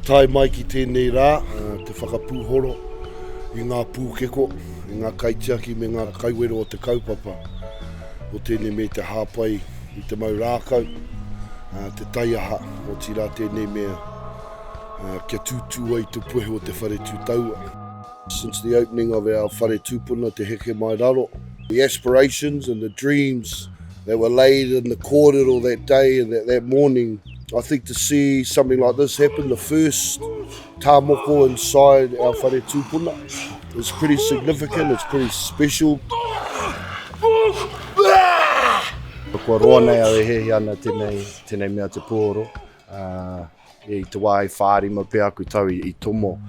tai mai ki tēnei rā, te whakapūhoro i ngā pūkeko, i ngā kaitiaki me ngā kaiwero o te kaupapa. O tēnei me te hāpai i te mau rākau, te taiaha o tira tēnei mea kia tūtū ai te puhe o te whare tūtaua. Since the opening of our whare tūpuna, Te Heke Mai Raro, the aspirations and the dreams that were laid in the kōrero that day and that morning, I think to see something like this happen, the first tāmoko inside our whare tūpuna, is pretty significant, it's pretty special. Kua roa nei au e hehi ana tēnei mea te pūhoro. I te wā i whārima pēr aku tau i tomo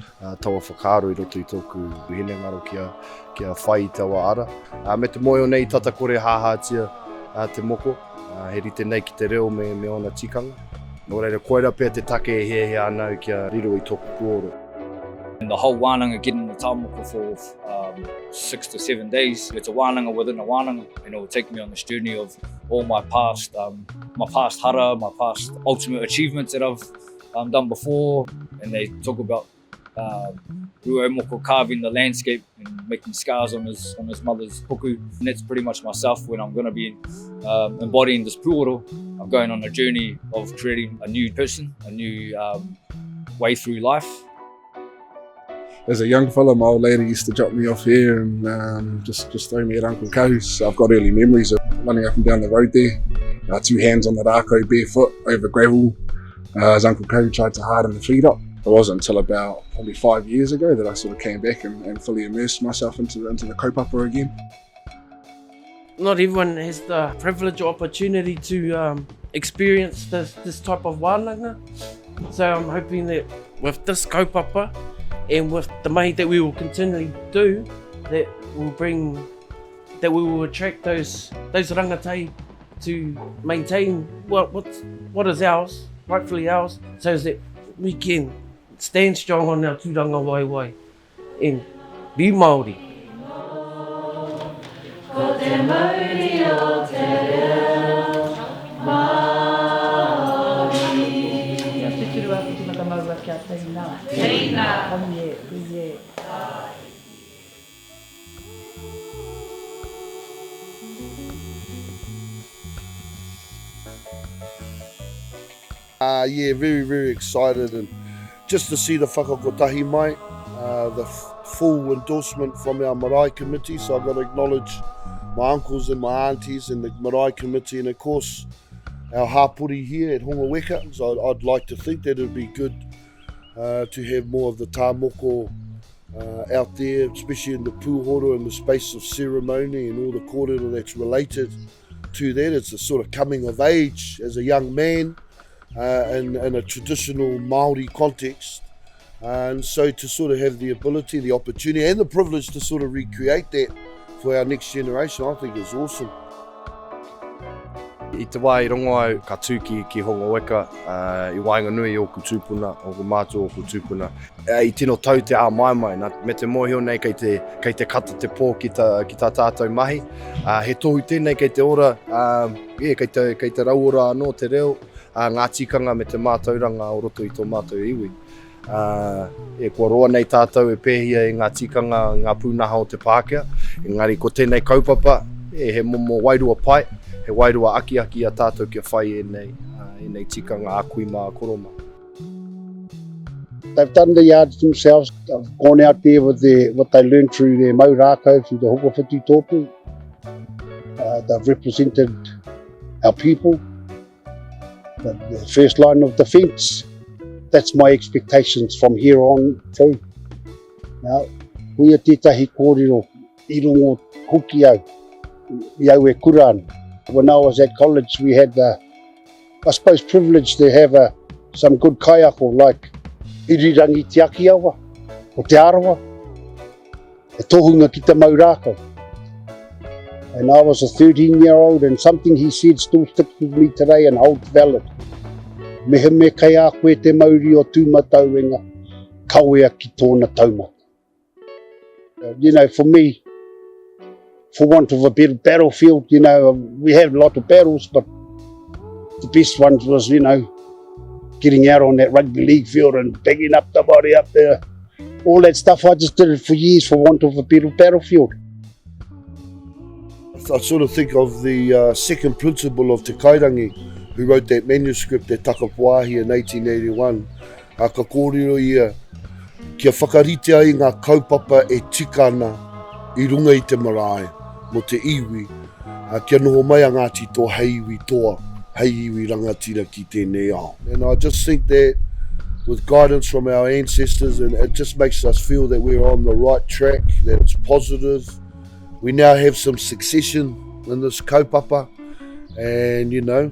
taua whakaaro i roto i tōku hinengaro kia whai taua ara. Me te moe o nei tata kore hāhātia te moko, he rite nei ki te reo me ona tikanga. Nō reira koera pēr te take e hehi ana kia riro i tōku pūhoro. And the whole wānanga getting the tāmoko for 6 to 7 days. It's a wānanga within a wānanga, and it will take me on this journey of all my past hara, my past ultimate achievements that I've done before. And they talk about Rua Moko carving the landscape and making scars on his mother's puku. And that's pretty much myself when I'm going to be embodying this pūhoro. I'm going on a journey of creating a new person, a new way through life. As a young fella, my old lady used to drop me off here and just throw me at Uncle Ko's. I've got early memories of running up and down the road there, 2 hands on the rākau barefoot over gravel, as Uncle Ko tried to harden the feet up. It wasn't until about probably 5 years ago that I sort of came back and fully immersed myself into the kaupapa again. Not everyone has the privilege or opportunity to experience this type of wānanga. So I'm hoping that with this kaupapa and with the mahi that we will continually do, that we will attract those rangatai to maintain what is ours, rightfully ours, so that we can stand strong on our tūranga waiwai and be Māori. Ko te mauri o te reo Māori. Kia te turu aku te matamaua kia teina. Teina. Konie, kuie. Yeah, very, very excited, and just to see the whakakotahi mai, the full endorsement from our marae committee, so I've got to acknowledge my uncles and my aunties and the marae committee, and of course our hapuri here at Hongoeka. So I'd like to think that it would be good to have more of the tāmoko out there, especially in the pūhoro and the space of ceremony and all the kōrero that's related to that. It's a sort of coming of age as a young man in a traditional Māori context, and so to sort of have the ability, the opportunity and the privilege to sort of recreate that for our next generation, I think is awesome. I te wā i rongo au ka tūki ki Hongoeka, i wānganui o ku tūpuna, o ku mātua o ku tūpuna. I tino tau te ā mai, me te mōhio nei kei te kata te pō ki tā tātou mahi. He tohu tēnei kei te ora, kei te rauora anō te reo, ngā tikanga me te mātauranga o roto i tō mātou iwi. Kua roa nei tātou e pēhia i ngā tikanga, ngā pūnaha o te Pākehā. Engari, ko tēnei kaupapa, he momo wairua pai, he wairua aki a tātou kia whai e nei tikanga a kui mā koroma. They've done the yards themselves. They've gone out there with what they learned through their mau rākau, through the Hokowhitu Toopu. They've represented our people. The first line of defence. That's my expectations from here on through. Now, kuia tētahi kōrero, I rongo hoki au, I au e kurāna. When I was at college, we had I suppose, privilege to have some good kaiako, like irirangi te aki awa, o te arawa, e tohunga ki te mau rākau. And I was a 13-year-old, and something he said still sticks with me today and holds valid. Mehe me Kaiako e te mauri o tūmatauenga, kauea ki tōna taumata. You know, for me, for want of a better battlefield, you know, we had a lot of battles, but the best ones was, you know, getting out on that rugby league field and banging up the body up there. All that stuff, I just did it for years for want of a better battlefield. I sort of think of the second principal of Te Kairangi, who wrote that manuscript, Te Takapuahi, in 1881. Ka kōrero ia, kia whakarite ai ngā kaupapa e tikana I runga I te marae, mo te iwi, kia noho mai a Ngāti Toa Rangatira ki tēnei ao. And I just think that with guidance from our ancestors, and it just makes us feel that we're on the right track, that it's positive. We now have some succession in this kaupapa, and you know,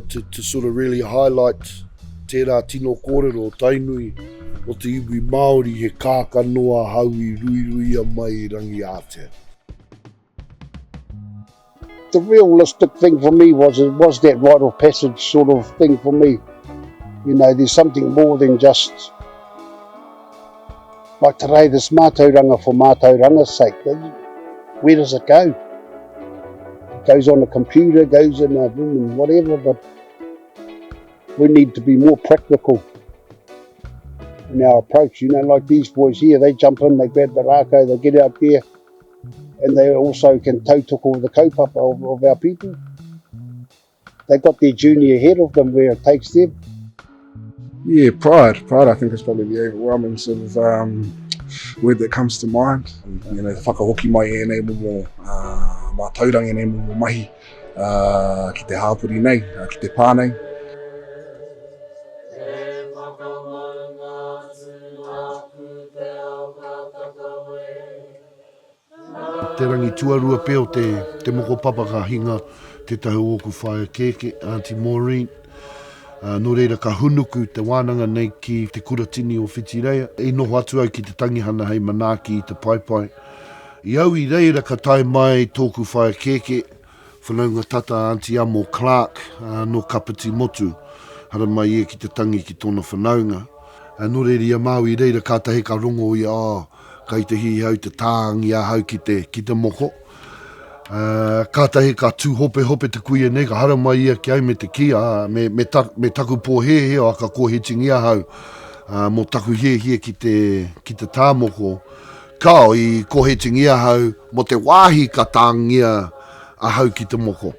to sort of really highlight tērā tino kōrero tainui o te iwi Māori he kāka noa haui ruiruia mai rangi ātea. The realistic thing for me was that rite of passage sort of thing for me. You know, there's something more than just, like today, this mātauranga for mātauranga's sake. Where does it go? It goes on a computer, goes in a room and whatever, but we need to be more practical in our approach. You know, like these boys here, they jump in, they grab the rākau, they get out there, and they also can tautoko the kaupapa of our people. They've got their journey ahead of them where it takes them. Yeah, pride. Pride, I think, is probably the overwhelming sort of word that comes to mind. You know, whakahoki mai e nei momo, mā taurangi nei momo mahi, ki te hāpuri nei, ki te pānei. Te rangi tuarua peo te Mokopapa ka hinga, te tahu oku whae keke, Auntie Maureen. No reira ka hunuku te wānanga nei ki te kuratini o Whitireia. E noho atu au ki te tangihana hei manaaki I te paipai. I au I reira ka tai mai tōku whae keke, whanaunga tata Auntie Amo Clark no Kapiti motu. Hara mai e ki te tangi ki tōna whanaunga. No reira ia mau I reira ka tahe ka rongo I kai te hi hau te tāngi a hau ki te moko. Kātahi ka tū hope te kuia nei, ka hara mai ia ki au me te kia, me taku pō he o ka kōhetingi a hau, mo taku he ki te tāmoko. Kao I kōhetingi a hau, mo te wāhi ka tāngia a hau ki te moko.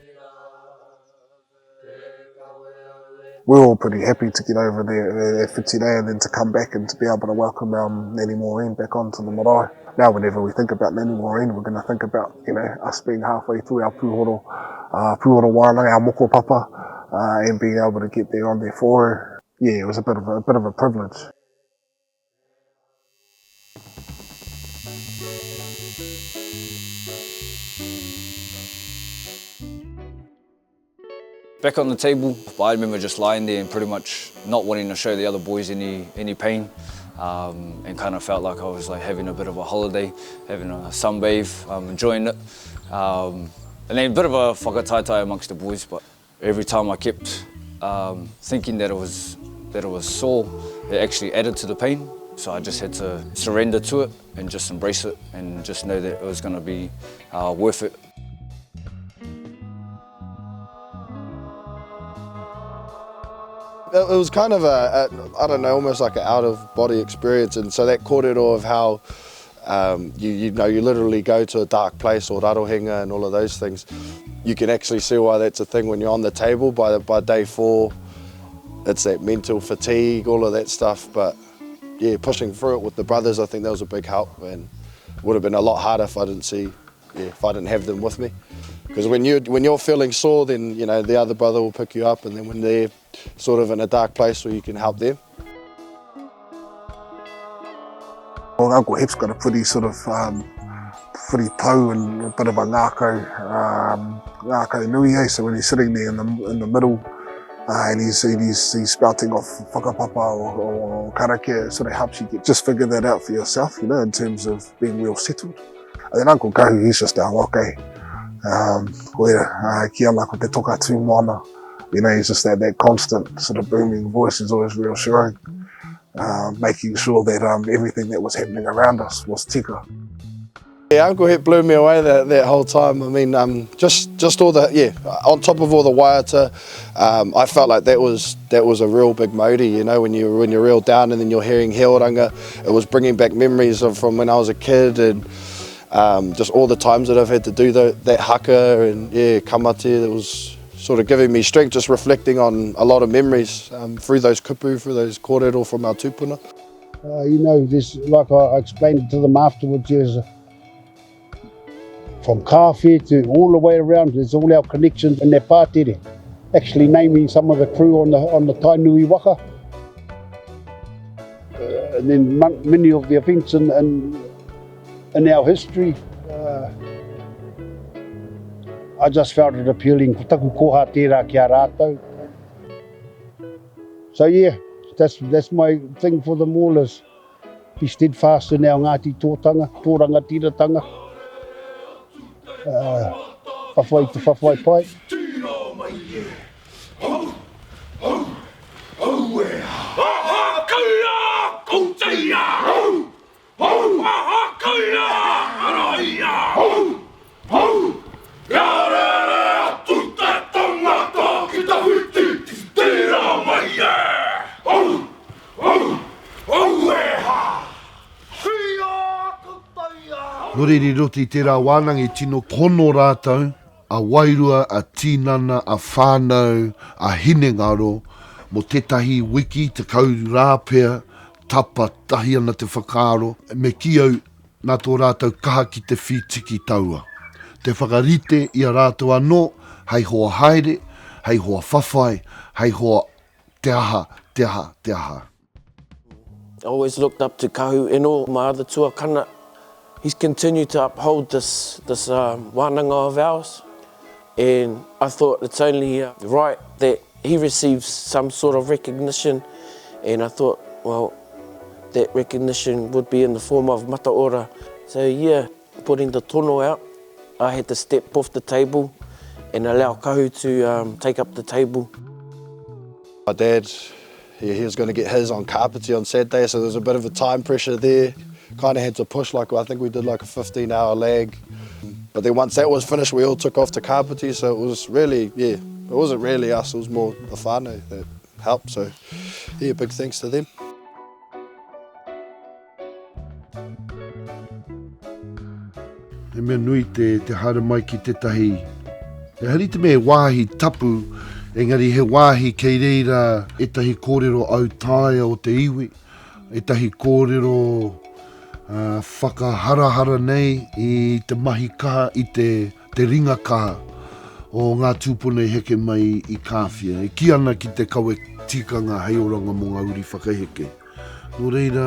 We're all pretty happy to get over there at Whitireia and then to come back and to be able to welcome Nanny Maureen back onto the marae. Now whenever we think about Nanny Maureen, we're going to think about, you know, us being halfway through our pūhoro wānanga, our Mokopapa, and being able to get there on there for her. Yeah, it was a bit of a privilege. Back on the table, I remember just lying there and pretty much not wanting to show the other boys any pain, and kind of felt like I was like having a bit of a holiday, having a sunbathe, enjoying it, and then a bit of a whakataitai amongst the boys. But every time I kept thinking that it was sore, it actually added to the pain. So I just had to surrender to it and just embrace it and just know that it was going to be worth it. It was kind of I don't know, almost like an out-of-body experience, and so that kōrero of how you literally go to a dark place or rarohenga and all of those things, you can actually see why that's a thing when you're on the table. By day 4, it's that mental fatigue, all of that stuff, but yeah, pushing through it with the brothers, I think that was a big help, and would have been a lot harder if I didn't have them with me. Because when you're feeling sore, then you know the other brother will pick you up, and then when they're sort of in a dark place where you can help them. Well, Uncle Hep's got a pretty sort of pretty toe and a bit of a ngākau nui, eh? So when he's sitting there in the middle and he's spouting off whakapapa or karakia, it sort of helps you just figure that out for yourself, you know, in terms of being well settled. And then Uncle Kahu, he's just our wake. Ki ana ko te toka tū mana. You know, he's just that constant sort of booming voice is always reassuring, making sure that everything that was happening around us was tika. Yeah, Uncle Het blew me away that whole time. I mean, just all the, on top of all the waiata, I felt like that was a real big mauri, you know, when you're real down and then you're hearing Heoranga. It was bringing back memories from when I was a kid, and just all the times that I've had to do that haka and kamate. It was sort of giving me strength, just reflecting on a lot of memories through those kupu, through those kōrero from our tūpuna. You know, this, like I explained to them afterwards, there's from Kawhi to all the way around, there's all our connections in that pātere. Actually naming some of the crew on the Tainui waka. And then many of the events in our history. I just felt it appealing. Taku koha tērā ki a rātou. So yeah, that's my thing for them all, is be steadfast in our Ngāti Toa Rangatira tanga. Whawhai te whawhai pai. Noreri roti tērā wānanga I tino kono rātou, a wairua, a tīnana, a whānau, a hinengaro, mo tētahi wiki, te kau rāpea, tapa, tahi ana te whakaaro, me kiau nā tō rātou kaha ki te whitiki taua. Te whakarite I a rātou anō, hei hoa haere, hei hoa whawhai, hei hoa te aha, te aha, te aha. I always looked up to Kahu Eno, my other tuakana. He's continued to uphold this wānanga of ours, and I thought it's only right that he receives some sort of recognition, and I thought, well, that recognition would be in the form of Mataora. So yeah, putting the tono out, I had to step off the table and allow Kahu to take up the table. My dad, he was going to get his on Kapiti on Saturday, so there was a bit of a time pressure there. Kind of had to push, I think we did like a 15-hour lag. But then once that was finished, we all took off to Kapiti, so it was really, it wasn't really us, it was more the whānau that helped, so yeah, big thanks to them. He mea nui te hara mai ki tētahi. He hari te mea wāhi tapu, engari he wāhi kei reira etahi kōrero au tāia o te iwi, etahi kōrero whakaharahara nei I te mahi kaha I te ringa kaha o ngā tūpuna heke mai I kāwhia. E ki ana ki te kawe tikanga hei oranga mō ngā uri whakaheke. Nō reira,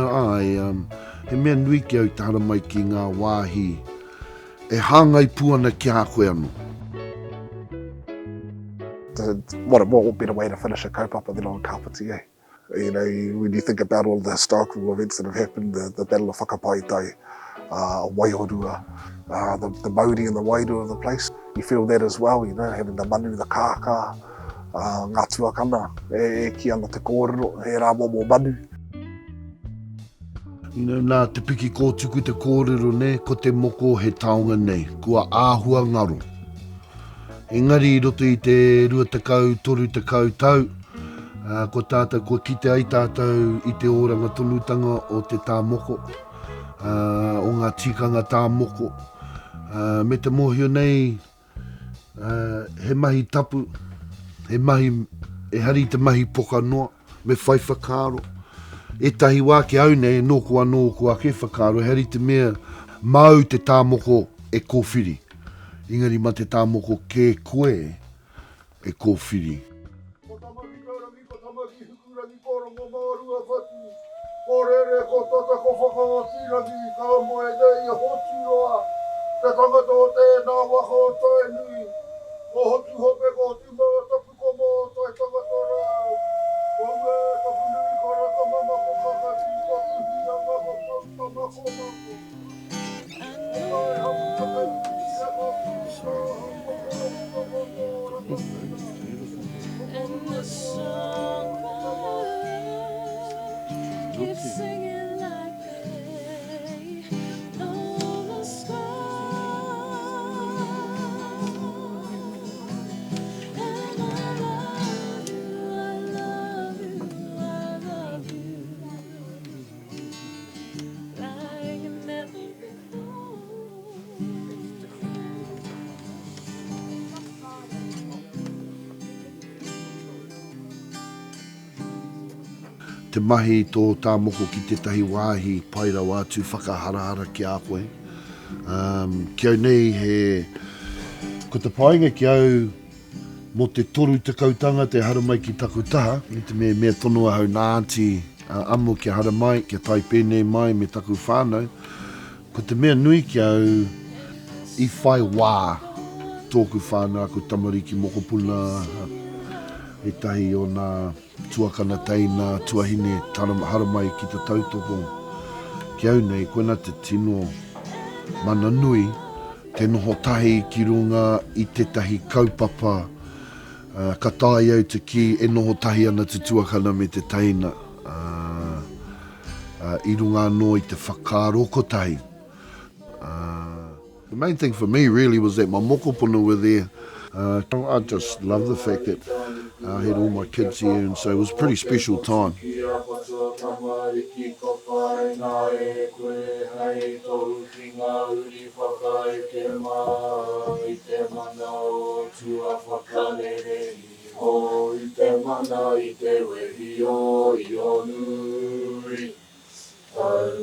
he mea nui ki au te hara mai ki ngā wāhi e hāngai puana ki a koe anō. What better way to finish a kaupapa than on Kapiti, eh? You know, when you think about all the historical events that have happened, the Battle of Whakapaitai, Waihorua, the Māori and the Wairua of the place, you feel that as well, you know, having the manu, the kāka, ngā tuakana, e ki ana te kōrero, he rā momo manu. You know, nā te piki kōtuku te kōrero ne, ko te moko he taonga nei, kua āhua ngaro. Engari I roto I te 23 tekau tau, ko tātou, ko kite ai tātou I te oranga tonutanga o te tāmoko, o ngā tikanga tāmoko. Me te mōhio nei, he mahi tapu, he hari te mahi poka noa, me whai whakaaro. E tahi wā ki au nei, nō kua ke whakaaro, he hari te mea mau te tāmoko e kōwhiri. Engari ma te tāmoko ke koe e kōwhiri. Korere ko tata ko whakaatirangi ka moe nei hoturoa. Te tangata o tēnā waka o Tainui. Ko hotu hope ko tima tapu ko mō tai tangata rau. Ko ue tapu nui ka raka mama ko kakati ko tuhi anga ko pautama ko mako. Ai hapu takai ki ko And the song keep singing like they know the sky. te mahi tō tā moko ki tētahi wāhi paira wātu whakaharahara ki a koe. Ki au nei ko te painga ki au mo te toru te kautanga te haramai ki taku taha, i te mea tonua hau nā aunty amo ki haramai, ki tai pēnei mai me taku whānau. Ko te mea nui ki au i whai wā tōku whānau ko tamariki mokopuna, e tahi o nā tuakana teina, tuahine haramai ki te tautoko. Ki au nei, koena te tino mana nui, te noho tahi ki runga i tētahi kaupapa, ka tai au te ki e noho tahi ana te tuakana me te teina. I runga anō i te whakaaroko tahi. The main thing for me really was that my mokopuna were there. I just love the fact that I had all my kids here, and so it was a pretty special time.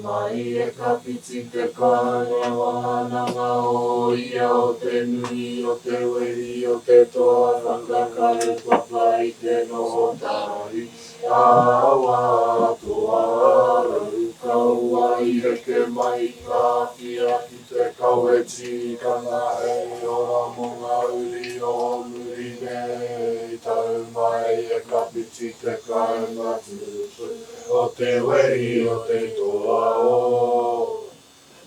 Mai e kapiti te kāne wānanga o ia o te nui o te weri o te toa whakakaupapa i te noho tāri. Awa toa rau kaua I heke mai kāpia ki te kaueti kanga e ora monga uri o muri nei. Tau mai e kapiti te kāinga tūpu o te weri o te toa o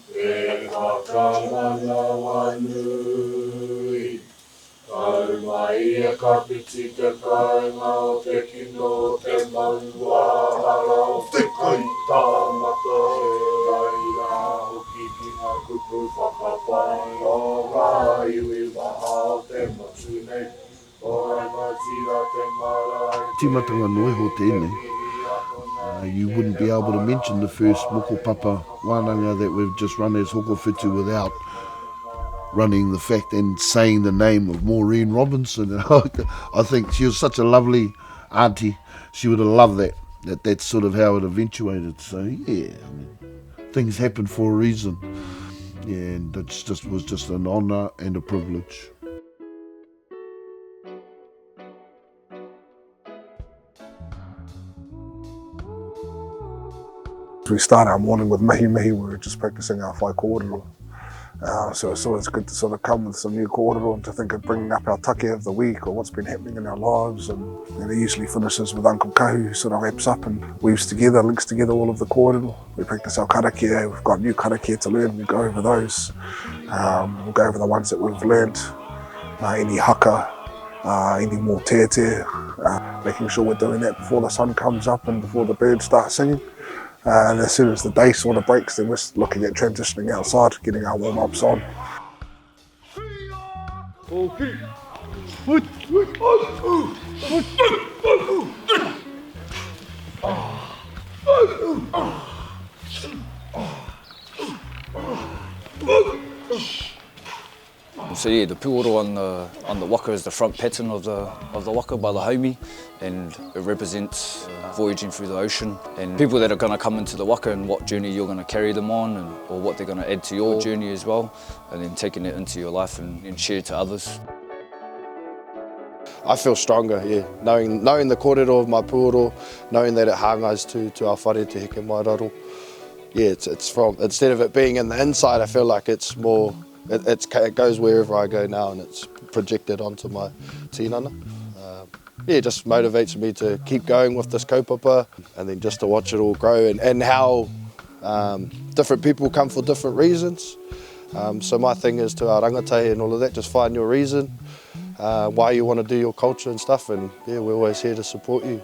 te hakamana wānui. Tau mai e kapiti te kāinga o te kino o te maua hara o te kaita mata e raira hoki ki ngā kupu whakapai o ngā iwi maha o te matune o Ngāti te marae. Timatanga noi ho tēnei. You wouldn't be able to mention the first Mokopapa wānanga that we've just run as Hokowhitu without running the fact and saying the name of Maureen Robinson. I think she was such a lovely auntie. She would have loved that. That's sort of how it eventuated. So yeah, I mean, things happen for a reason. Yeah, and it was just an honour and a privilege. We start our morning with mihi mihi. We're just practicing our whai kōrero. So it's always good to sort of come with some new kōrero and to think of bringing up our take of the week or what's been happening in our lives. And it usually finishes with Uncle Kahu, who sort of wraps up and weaves together, links together all of the kōrero. We practice our karakia. We've got new karakia to learn. We go over those. We'll go over the ones that we've learned. Any haka, any more tete. Making sure we're doing that before the sun comes up and before the birds start singing. And as soon as the day sort of breaks, then we're looking at transitioning outside, getting our warm-ups on. So yeah, the pūhoro on the waka is the front pattern of the waka by the haumi, and it represents voyaging through the ocean and people that are going to come into the waka and what journey you're going to carry them on, and or what they're going to add to your journey as well, and then taking it into your life and share it to others. I feel stronger, yeah, knowing the kōrero of my pūhoro, knowing that it hāngas to our whare Te Heke Mai Raro. Yeah, it's from, instead of it being in the inside, I feel like it's more, it goes wherever I go now and it's projected onto my tinana. Yeah, it just motivates me to keep going with this kaupapa and then just to watch it all grow and how different people come for different reasons. So my thing is to our rangatei and all of that, just find your reason, why you want to do your culture and stuff, and yeah, we're always here to support you.